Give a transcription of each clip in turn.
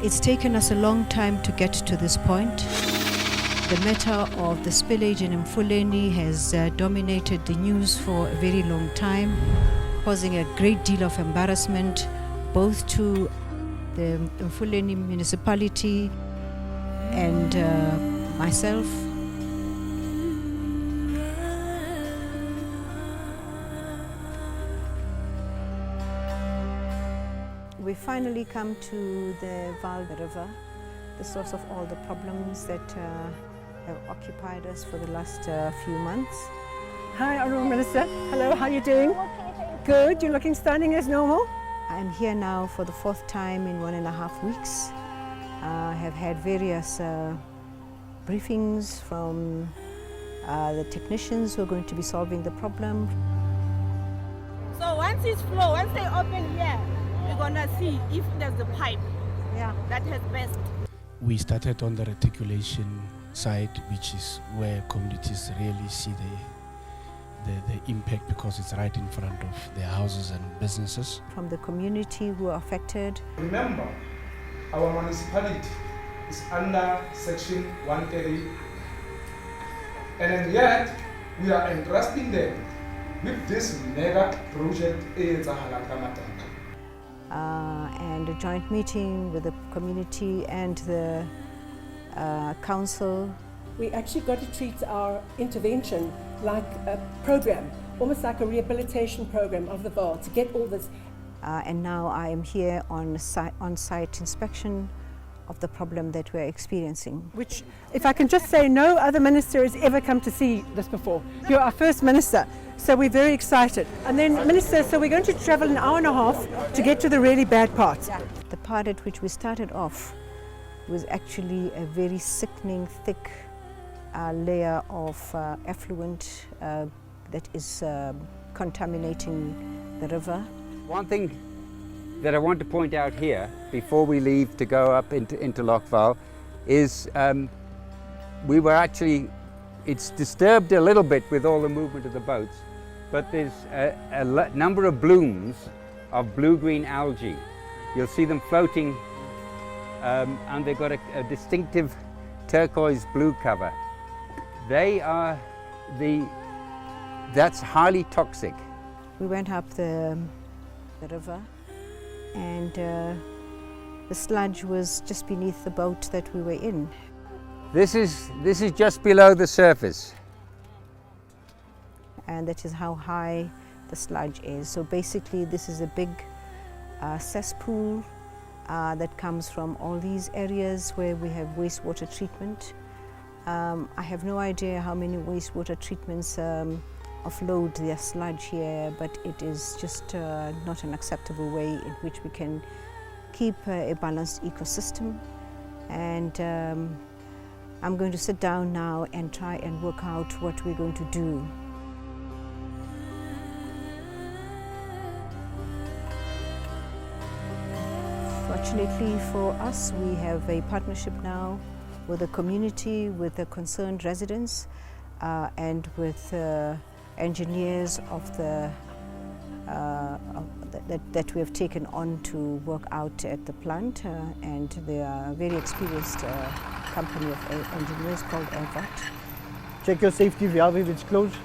It's taken us a long time to get to this point. The matter of the spillage in Mfuleni has dominated the news for a very long time, causing a great deal of embarrassment both to the Mfuleni municipality and myself. We finally come to the Vaal River, the source of all the problems that have occupied us for the last few months. Hi, Honourable Minister. Hello, how are you doing? Good, you're looking stunning as normal. I'm here now for the fourth time in 1.5 weeks. I have had various briefings from the technicians who are going to be solving the problem. So once it's flow, once they open here, we're gonna see if there's a pipe that has burst. We started on the reticulation side, which is where communities really see the impact because it's right in front of their houses and businesses. From the community who are affected. Remember, our municipality is under Section 130, and yet we are entrusting them with this mega project. And a joint meeting with the community and the council. We actually got to treat our intervention like a program, almost like a rehabilitation program of the Vaal to get all this. And now I am here on site inspection of the problem that we're experiencing. Which, if I can just say, no other minister has ever come to see this before. You're our first minister, so we're very excited. And then, Minister, so we're going to travel 1.5 hours to get to the really bad parts. The part at which we started off was actually a very sickening, thick layer of effluent that is contaminating the river. One thing that I want to point out here before we leave to go up into Loch Vaal is we were actually, it's disturbed a little bit with all the movement of the boats, but there's a number of blooms of blue-green algae. You'll see them floating and they've got a distinctive turquoise blue cover. They are that's highly toxic. We went up the river and the sludge was just beneath the boat that we were in. This is just below the surface. And that is how high the sludge is. So basically this is a big cesspool that comes from all these areas where we have wastewater treatment. I have no idea how many wastewater treatments offload their sludge here, but it is just not an acceptable way in which we can keep a balanced ecosystem. And I'm going to sit down now and try and work out what we're going to do. Fortunately for us, we have a partnership now with the community, with the concerned residents, and with engineers of that we have taken on to work out at the plant, and they are a very experienced company of engineers called Airvat. Check your safety valve if it's closed.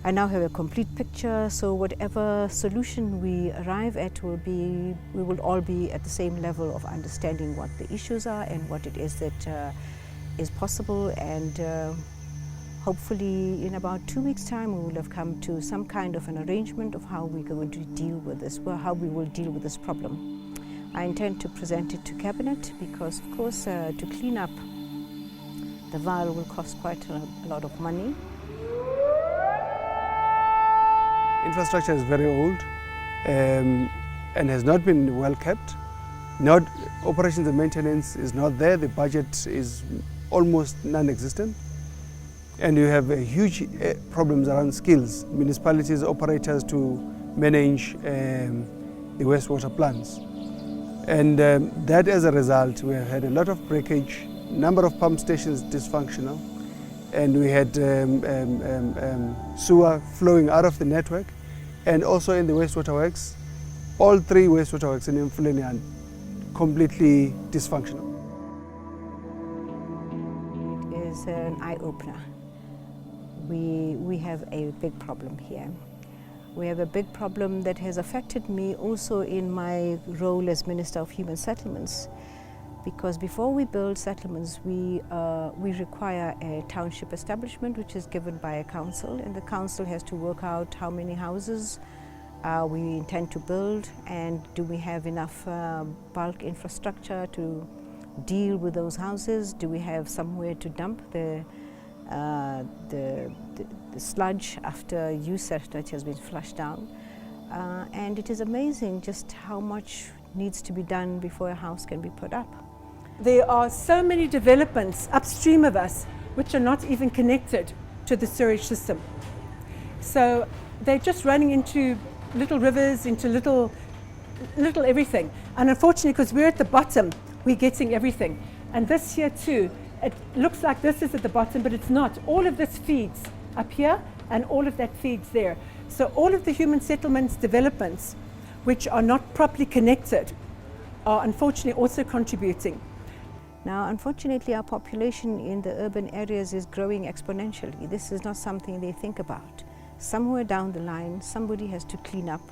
I now have a complete picture, so whatever solution we arrive at we will all be at the same level of understanding what the issues are and what it is that is possible, and hopefully in about 2 weeks' time we will have come to some kind of an arrangement of how we're going to deal with this, how we will deal with this problem. I intend to present it to Cabinet because, of course, to clean up the Vaal will cost quite a lot of money. Infrastructure is very old and has not been well kept. Operations and maintenance is not there. The budget is almost non-existent. And you have huge problems around skills, municipalities, operators to manage the wastewater plants. And that as a result, we have had a lot of breakage, number of pump stations dysfunctional, and we had sewer flowing out of the network and also in the wastewater works. All three wastewater works in Mfuleni are completely dysfunctional. It is an eye-opener. We have a big problem here. We have a big problem that has affected me also in my role as Minister of Human Settlements, because before we build settlements, we require a township establishment which is given by a council, and the council has to work out how many houses we intend to build, and do we have enough bulk infrastructure to deal with those houses? Do we have somewhere to dump the sludge after use after it has been flushed down? And it is amazing just how much needs to be done before a house can be put up. There are so many developments upstream of us which are not even connected to the sewage system. So they're just running into little rivers, into little everything. And unfortunately, because we're at the bottom, we're getting everything. And this here too, it looks like this is at the bottom, but it's not. All of this feeds up here, and all of that feeds there. So all of the human settlements developments, which are not properly connected, are unfortunately also contributing. Now, unfortunately, our population in the urban areas is growing exponentially. This is not something they think about. Somewhere down the line, somebody has to clean up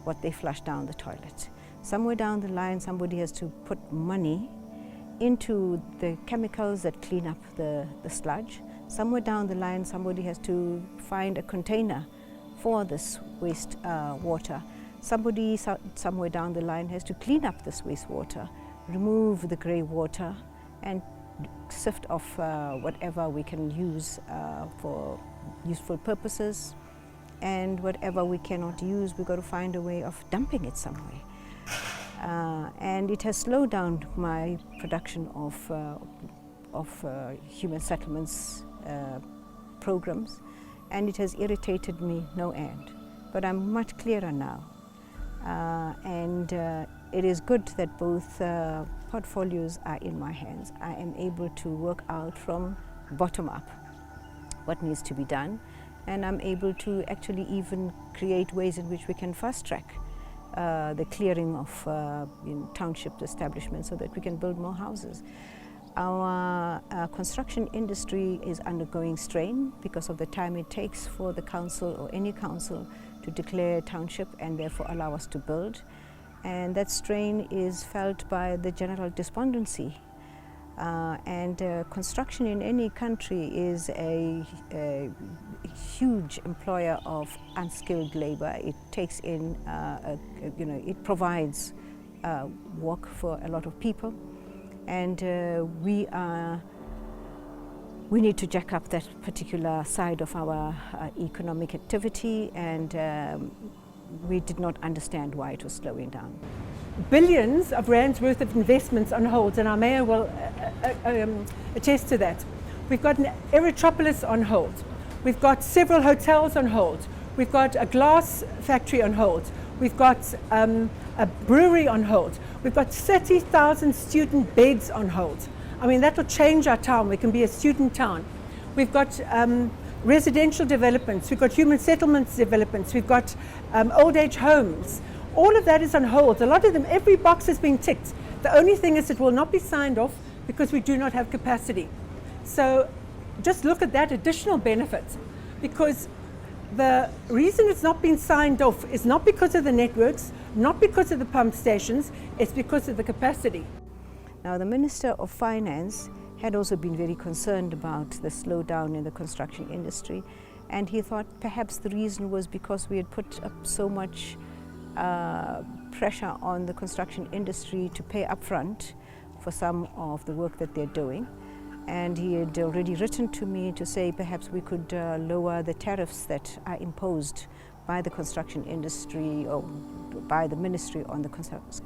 what they flush down the toilet. Somewhere down the line, somebody has to put money into the chemicals that clean up the sludge. Somewhere down the line, somebody has to find a container for this waste water. Somebody somewhere down the line has to clean up this wastewater, remove the grey water, and sift off whatever we can use for useful purposes, and whatever we cannot use, we've got to find a way of dumping it somewhere. And it has slowed down my production of human settlements programs, and it has irritated me no end. But I'm much clearer now, and it is good that both portfolios are in my hands. I am able to work out from bottom up what needs to be done, and I'm able to actually even create ways in which we can fast track the clearing of township establishments so that we can build more houses. Our construction industry is undergoing strain because of the time it takes for the council or any council to declare a township and therefore allow us to build. And that strain is felt by the general despondency. Construction in any country is a huge employer of unskilled labor. It takes in, it provides work for a lot of people, and we need to jack up that particular side of our economic activity, and we did not understand why it was slowing down. Billions of rands worth of investments on hold, and our mayor will attest to that. We've got an Aerotropolis on hold. We've got several hotels on hold. We've got a glass factory on hold. We've got a brewery on hold. We've got 30,000 student beds on hold. I mean, that will change our town. We can be a student town. We've got residential developments. We've got human settlements developments. We've got old age homes. All of that is on hold. A lot of them, every box has been ticked. The only thing is it will not be signed off because we do not have capacity. So just look at that additional benefit, because the reason it's not been signed off is not because of the networks, not because of the pump stations, it's because of the capacity. Now, the Minister of Finance had also been very concerned about the slowdown in the construction industry, and he thought perhaps the reason was because we had put up so much pressure on the construction industry to pay upfront for some of the work that they're doing. And he had already written to me to say perhaps we could lower the tariffs that are imposed by the construction industry or by the ministry on the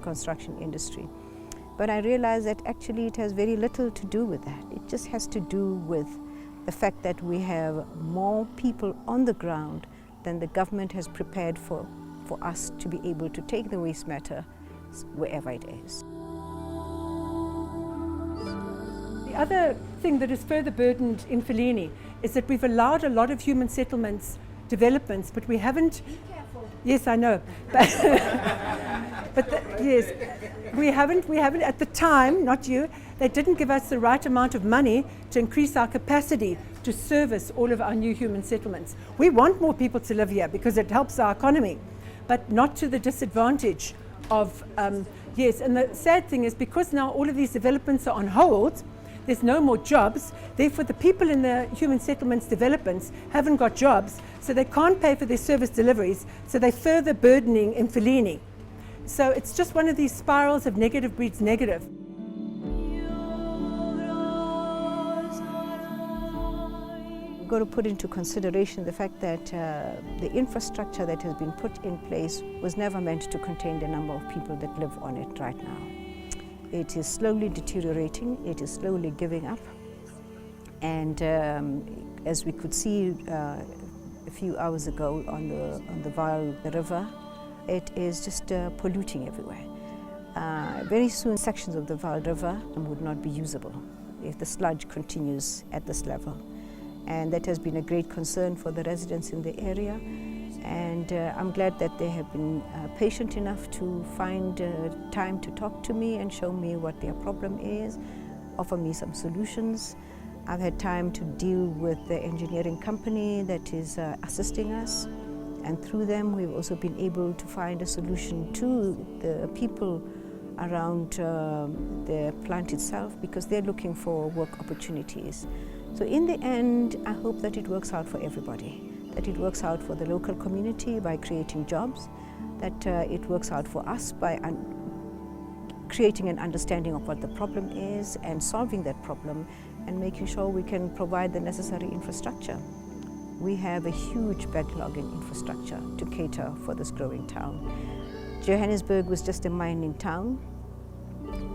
construction industry. But I realized that actually it has very little to do with that. It just has to do with the fact that we have more people on the ground than the government has prepared for us to be able to take the waste matter wherever it is. The other thing that has further burdened Mfuleni is that we've allowed a lot of human settlements developments, but we haven't Yes, I know. Yes, we haven't, at the time, not you, they didn't give us the right amount of money to increase our capacity to service all of our new human settlements. We want more people to live here because it helps our economy, but not to the disadvantage of, yes, and the sad thing is because now all of these developments are on hold, there's no more jobs, therefore the people in the human settlements developments haven't got jobs, so they can't pay for their service deliveries, so they're further burdening Mfuleni. So it's just one of these spirals of negative breeds negative. We've got to put into consideration the fact that the infrastructure that has been put in place was never meant to contain the number of people that live on it right now. It is slowly deteriorating, it is slowly giving up, and as we could see a few hours ago on the Vaal River, it is just polluting everywhere. Very soon sections of the Vaal River would not be usable if the sludge continues at this level. And that has been a great concern for the residents in the area. And I'm glad that they have been patient enough to find time to talk to me and show me what their problem is, offer me some solutions. I've had time to deal with the engineering company that is assisting us. And through them, we've also been able to find a solution to the people around the plant itself because they're looking for work opportunities. So in the end, I hope that it works out for everybody, that it works out for the local community by creating jobs, that it works out for us by creating an understanding of what the problem is and solving that problem and making sure we can provide the necessary infrastructure. We have a huge backlog in infrastructure to cater for this growing town. Johannesburg was just a mining town,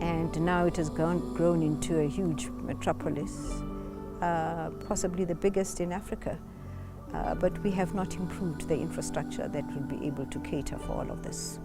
and now it has grown into a huge metropolis, possibly the biggest in Africa. But we have not improved the infrastructure that will be able to cater for all of this.